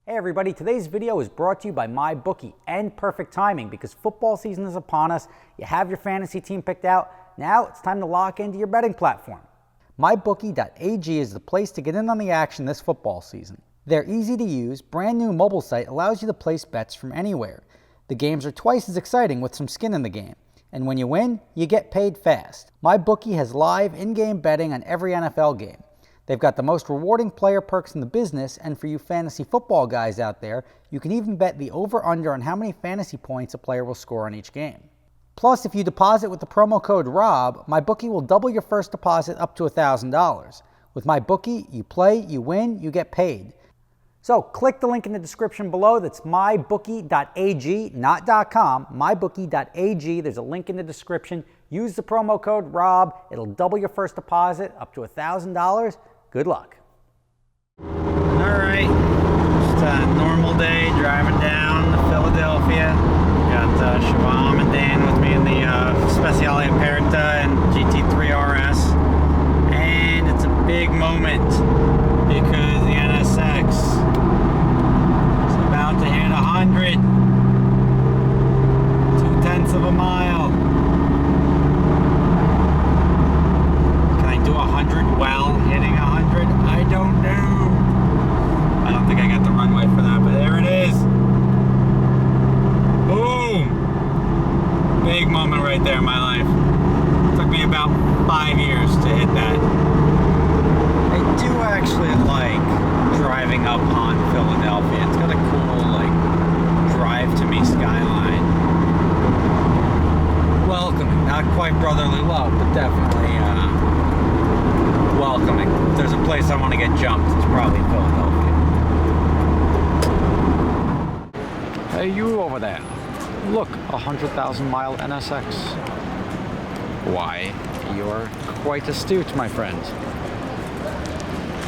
Hey everybody, today's video is brought to you by MyBookie, and perfect timing because football season is upon us. You have your fantasy team picked out. Now it's time to lock into your betting platform. MyBookie.ag is the place to get in on the action this football season. Their easy to use, brand new mobile site allows you to place bets from anywhere. The games are twice as exciting with some skin in the game. And when you win, you get paid fast. MyBookie has live in-game betting on every NFL game. They've got the most rewarding player perks in the business, and for you fantasy football guys out there, you can even bet the over-under on how many fantasy points a player will score on each game. Plus, if you deposit with the promo code ROB, MyBookie will double your first deposit up to $1,000. With MyBookie, you play, you win, you get paid. So click the link in the description below. That's mybookie.ag, not .com, mybookie.ag. There's a link in the description. Use the promo code ROB. It'll double your first deposit up to $1,000. Good luck. All right, just a normal day driving down to Philadelphia. Got Shivam and Dan with me in the Speciale Aperta and GT3 RS. And it's a big moment because the NSX is about to hit 100. 0.2 of a mile. Can I do 100 while hitting 100? I don't know. I don't think I got the runway for that, but there it is. Boom! Big moment right there in my life. It took me about 5 years to hit that. I do actually like driving up on Philadelphia. It's got a cool, like, drive to me skyline. Welcoming. Not quite brotherly love, but definitely welcoming. If there's a place I want to get jumped, it's probably Philadelphia. Hey, you over there. Look, 100,000 mile NSX. Why, you're quite astute, my friend.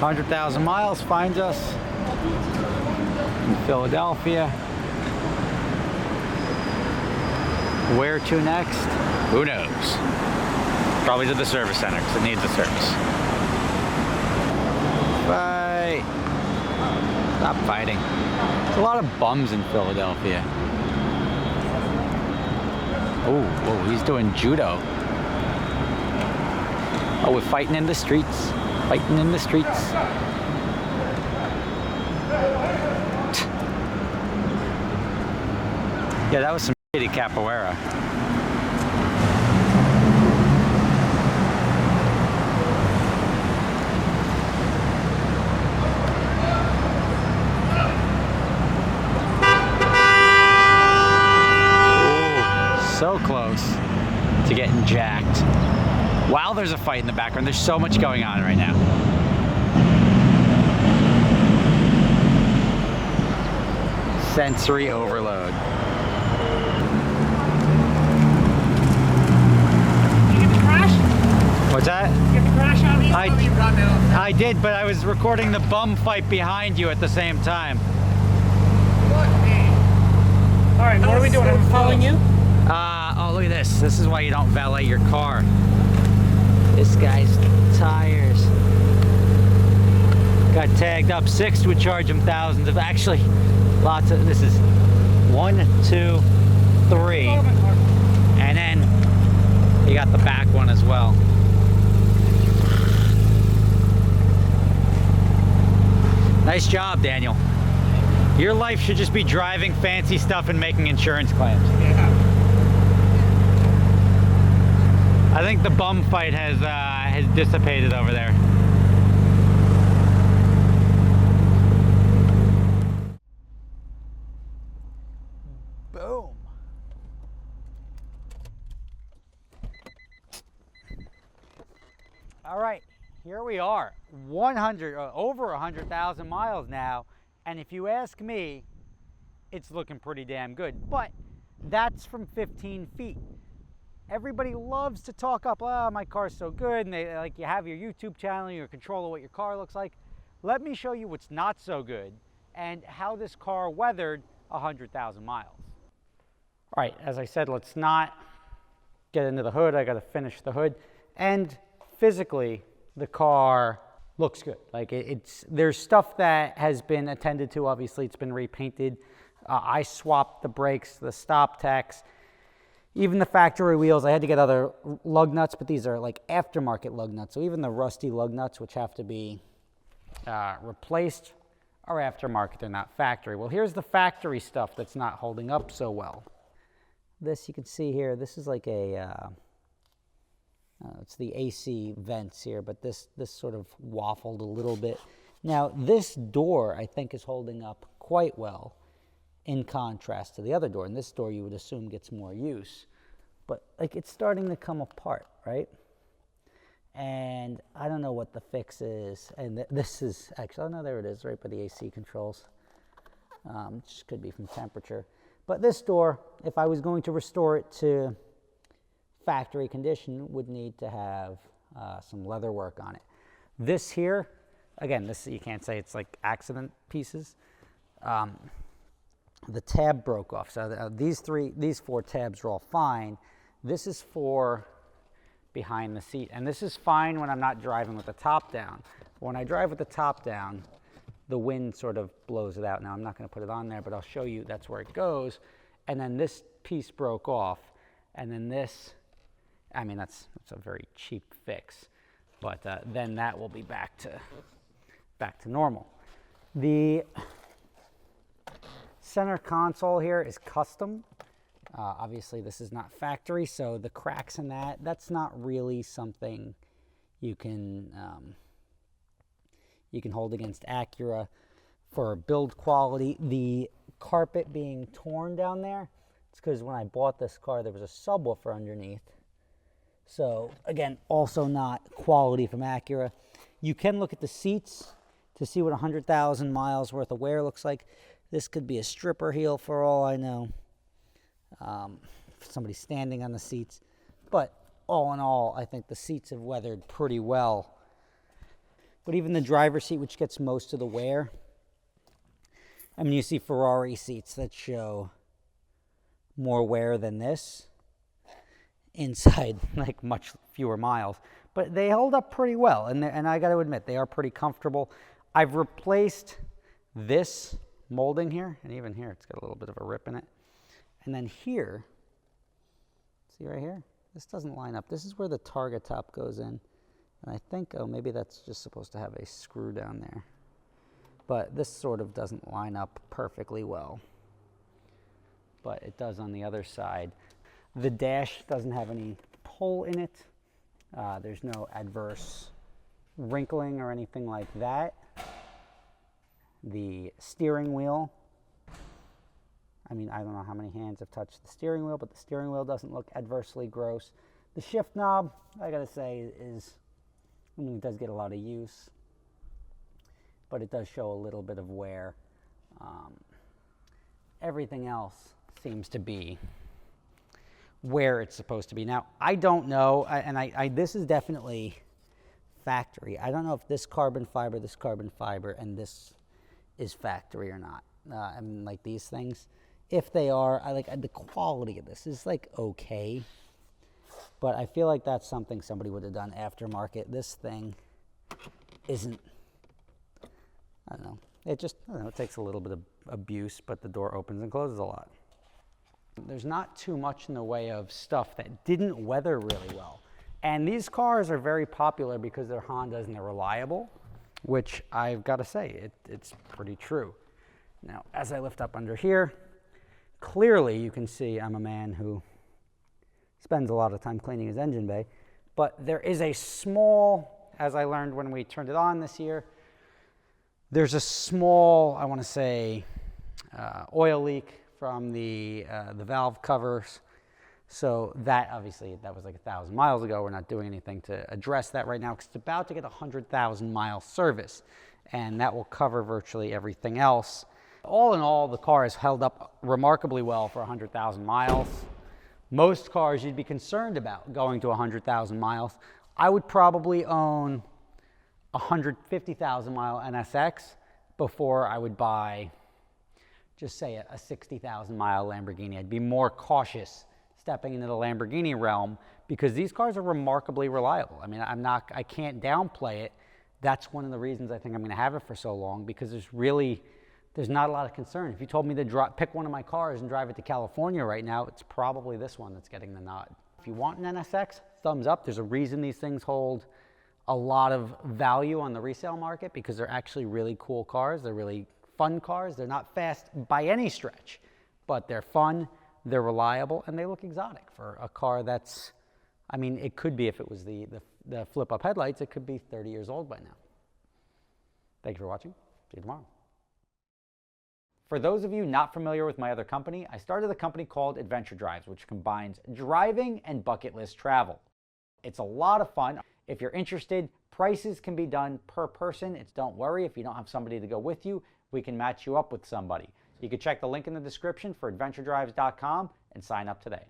100,000 miles finds us in Philadelphia. Where to next? Who knows? Probably to the service center because it needs a service. Fight. Stop fighting. There's a lot of bums in Philadelphia. Oh, he's doing judo. Oh, we're fighting in the streets. Fighting in the streets. Yeah, that was some shitty capoeira. So close to getting jacked. While there's a fight in the background, there's so much going on right now. Sensory overload. Did you get the crash? What's that? Did you get the crash on me? I did, but I was recording the bum fight behind you at the same time. Look, man. All right, what are we doing? I'm following you? Oh, look at this. This is why you don't valet your car. This guy's tires got tagged up. Sixt would charge him thousands of, actually, lots of, this is 1, 2, 3. And then you got the back one as well. Nice job, Daniel. Your life should just be driving fancy stuff and making insurance claims. Yeah. I think the bum fight has dissipated over there. Boom. All right, here we are. Over 100,000 miles now, and if you ask me, it's looking pretty damn good. But that's from 15 feet. Everybody loves to talk up, oh, my car's so good, and they like, you have your YouTube channel, your control of what your car looks like. Let me show you what's not so good and how this car weathered 100,000 miles. All right, as I said, let's not get into the hood. I got to finish the hood. And physically, the car looks good. Like there's stuff that has been attended to. Obviously, it's been repainted. I swapped the brakes, the stop tacks, even the factory wheels. I had to get other lug nuts, but these are like aftermarket lug nuts. So even the rusty lug nuts, which have to be replaced, are aftermarket. They're not factory. Well, here's the factory stuff that's not holding up so well. This you can see here. This is like a it's the AC vents here, but this sort of waffled a little bit. Now, this door, I think, is holding up quite well in contrast to the other door. And this door, you would assume, gets more use. But, like, it's starting to come apart, right? And I don't know what the fix is. And this is actually, oh, no, there it is, right by the AC controls. Just could be from temperature. But this door, if I was going to restore it to factory condition, would need to have some leather work on it. This here, again, this you can't say it's like accident pieces. The tab broke off. So these 4 tabs are all fine. This is for behind the seat, and this is fine when I'm not driving with the top down. When I drive with the top down, the wind sort of blows it out. Now I'm not going to put it on there, but I'll show you that's where it goes. And then this piece broke off, and then this. I mean, that's a very cheap fix, but then that will be back to normal. The center console here is custom. Obviously, this is not factory, so the cracks in that's not really something you can hold against Acura for build quality. The carpet being torn down there, it's because when I bought this car, there was a subwoofer underneath. So, again, also not quality from Acura. You can look at the seats to see what 100,000 miles worth of wear looks like. This could be a stripper heel for all I know. Somebody standing on the seats. But all in all, I think the seats have weathered pretty well. But even the driver's seat, which gets most of the wear, I mean, you see Ferrari seats that show more wear than this. Inside like much fewer miles, but they hold up pretty well, and I got to admit they are pretty comfortable. I've replaced this molding here, and even here it's got a little bit of a rip in it. And then here, see right here, this doesn't line up. This is where the targa top goes in, and I think, oh, maybe that's just supposed to have a screw down there, but this sort of doesn't line up perfectly well, but it does on the other side. The dash doesn't have any pull in it. There's no adverse wrinkling or anything like that. The steering wheel, I mean, I don't know how many hands have touched the steering wheel, but the steering wheel doesn't look adversely gross. The shift knob, I gotta say, it does get a lot of use, but it does show a little bit of wear. Everything else seems to be where it's supposed to be. Now, I don't know, and this is definitely factory. I don't know if this carbon fiber, and this is factory or not. I mean, like these things, if they are, I like the quality of this is like okay, but I feel like that's something somebody would have done aftermarket. This thing isn't, I don't know. It just, I don't know, it takes a little bit of abuse, but the door opens and closes a lot. There's not too much in the way of stuff that didn't weather really well. And these cars are very popular because they're Hondas and they're reliable, which I've got to say, it's pretty true. Now, as I lift up under here, clearly you can see I'm a man who spends a lot of time cleaning his engine bay, but there is a small, as I learned when we turned it on this year, there's a small, I want to say, oil leak from the valve covers. So that, obviously, that was like 1,000 miles ago. We're not doing anything to address that right now because it's about to get a 100,000 mile service, and that will cover virtually everything else. All in all, the car has held up remarkably well for 100,000 miles. Most cars you'd be concerned about going to 100,000 miles. I would probably own a 150,000 mile NSX before I would buy, just say, a 60,000 mile Lamborghini. I'd be more cautious stepping into the Lamborghini realm because these cars are remarkably reliable. I mean, I can't downplay it That's one of the reasons I think I'm going to have it for so long, because there's not a lot of concern. If you told me to pick one of my cars and drive it to California right now, it's probably this one that's getting the nod. If you want an NSX, thumbs up. There's a reason these things hold a lot of value on the resale market, because they're actually really cool cars. They're really fun cars. They're not fast by any stretch, but they're fun, they're reliable, and they look exotic for a car that's, I mean, it could be, if it was the flip-up headlights, it could be 30 years old by now. Thank you for watching. See you tomorrow. For those of you not familiar with my other company, I started a company called Adventure Drives, which combines driving and bucket list travel. It's a lot of fun. If you're interested, prices can be done per person. Don't worry, if you don't have somebody to go with you, we can match you up with somebody. You can check the link in the description for adventuredrives.com and sign up today.